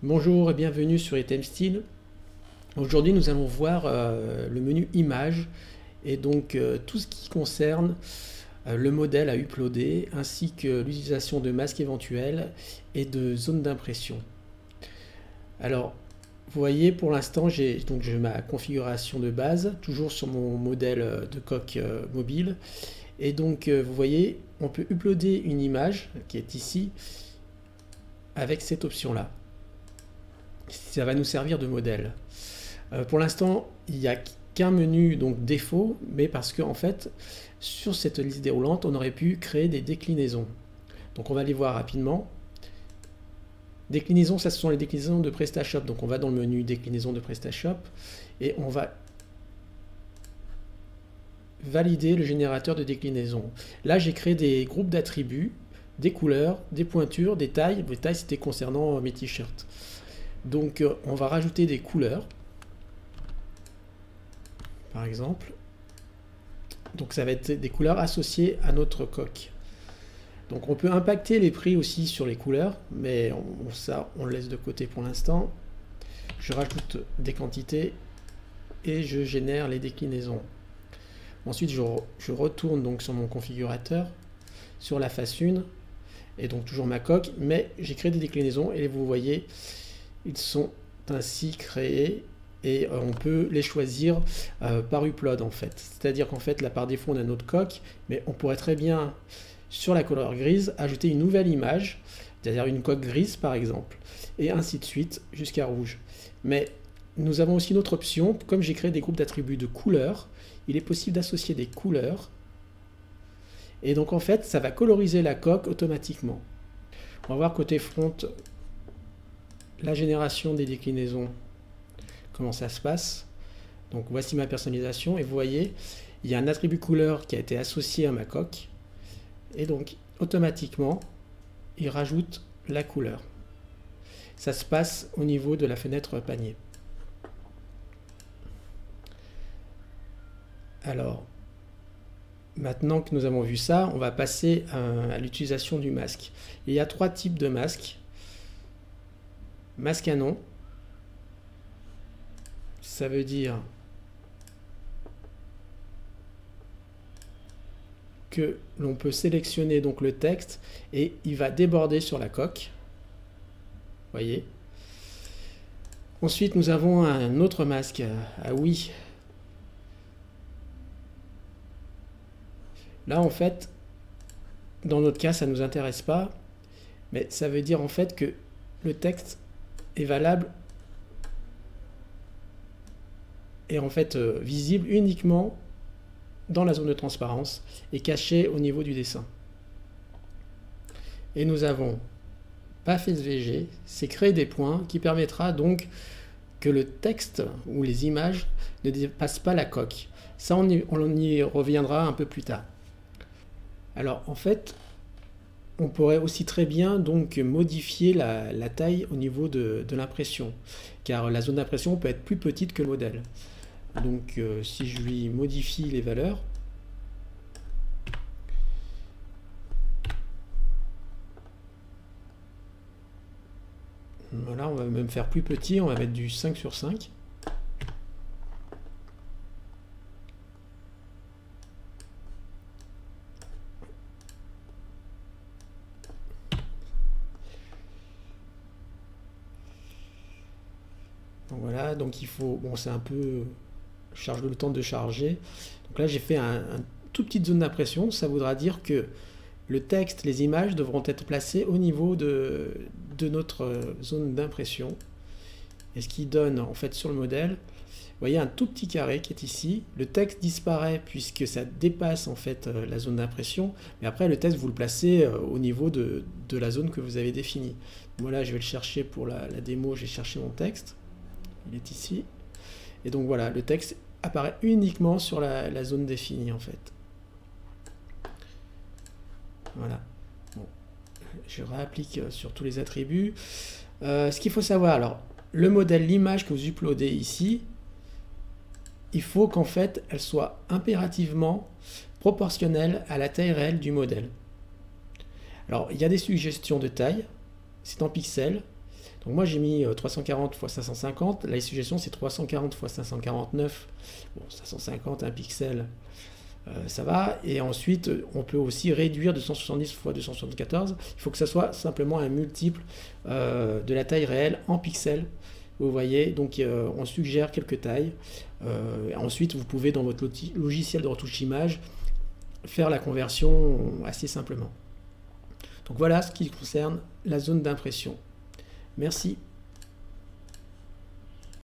Bonjour et bienvenue sur ItemStyle. Aujourd'hui nous allons voir le menu Images et donc tout ce qui concerne le modèle à uploader ainsi que l'utilisation de masques éventuels et de zones d'impression. Alors vous voyez pour l'instant j'ai ma configuration de base toujours sur mon modèle de coque mobile et donc vous voyez on peut uploader une image qui est ici avec cette option là. Ça va nous servir de modèle. Pour l'instant, il n'y a qu'un menu donc défaut, mais parce que en fait, sur cette liste déroulante, on aurait pu créer des déclinaisons. Donc on va les voir rapidement. Déclinaisons, ça ce sont les déclinaisons de PrestaShop. Donc on va dans le menu déclinaison de PrestaShop et on va valider le générateur de déclinaison. Là, j'ai créé des groupes d'attributs, des couleurs, des pointures, des tailles. Les tailles, c'était concernant mes t-shirts. Donc on va rajouter des couleurs, par exemple. Donc ça va être des couleurs associées à notre coque. Donc on peut impacter les prix aussi sur les couleurs, mais ça on le laisse de côté pour l'instant. Je rajoute des quantités et je génère les déclinaisons. Ensuite je retourne donc sur mon configurateur, sur la face 1, et donc toujours ma coque, mais j'ai créé des déclinaisons et vous voyez, ils sont ainsi créés et on peut les choisir par upload en fait. C'est-à-dire qu'en fait là par défaut on a notre coque, mais on pourrait très bien sur la couleur grise ajouter une nouvelle image, c'est-à-dire une coque grise par exemple, et ainsi de suite jusqu'à rouge. Mais nous avons aussi une autre option, comme j'ai créé des groupes d'attributs de couleurs, il est possible d'associer des couleurs et donc en fait ça va coloriser la coque automatiquement. On va voir côté front la génération des déclinaisons, comment ça se passe. Donc voici ma personnalisation et vous voyez il y a un attribut couleur qui a été associé à ma coque et donc automatiquement il rajoute la couleur. Ça se passe au niveau de la fenêtre panier. Alors maintenant que nous avons vu ça, on va passer à l'utilisation du masque. Il y a trois types de masques. Masque à nom, ça veut dire que l'on peut sélectionner donc le texte et il va déborder sur la coque. Voyez. Ensuite, nous avons un autre masque à oui. Là, en fait, dans notre cas, ça ne nous intéresse pas, mais ça veut dire en fait que le texte est valable et en fait visible uniquement dans la zone de transparence et caché au niveau du dessin. Et nous avons PAF SVG, c'est créer des points qui permettra donc que le texte ou les images ne dépassent pas la coque. Ça on y reviendra un peu plus tard. Alors en fait on pourrait aussi très bien donc modifier la taille au niveau de l'impression, car la zone d'impression peut être plus petite que le modèle. Donc si je lui modifie les valeurs, voilà, on va même faire plus petit, on va mettre du 5/5. Donc voilà, donc il faut, bon c'est un peu, charge le temps de charger. Donc là j'ai fait un tout petite zone d'impression, ça voudra dire que le texte, les images devront être placées au niveau de notre zone d'impression. Et ce qui donne en fait sur le modèle, vous voyez un tout petit carré qui est ici, le texte disparaît puisque ça dépasse en fait la zone d'impression, mais après le texte vous le placez au niveau de la zone que vous avez définie. Voilà, je vais le chercher pour la démo, j'ai cherché mon texte. Il est ici. Et donc voilà, le texte apparaît uniquement sur la zone définie en fait. Voilà. Bon. Je réapplique sur tous les attributs. Ce qu'il faut savoir, alors, le modèle, l'image que vous uploadez ici, il faut qu'en fait, elle soit impérativement proportionnelle à la taille réelle du modèle. Alors, il y a des suggestions de taille, c'est en pixels. Donc moi j'ai mis 340 x 550, la suggestion c'est 340 x 549, bon 550, 1 pixel, ça va, et ensuite on peut aussi réduire 270 x 274, il faut que ça soit simplement un multiple de la taille réelle en pixels, vous voyez, donc on suggère quelques tailles, ensuite vous pouvez dans votre logiciel de retouche image faire la conversion assez simplement. Donc voilà ce qui concerne la zone d'impression. Merci.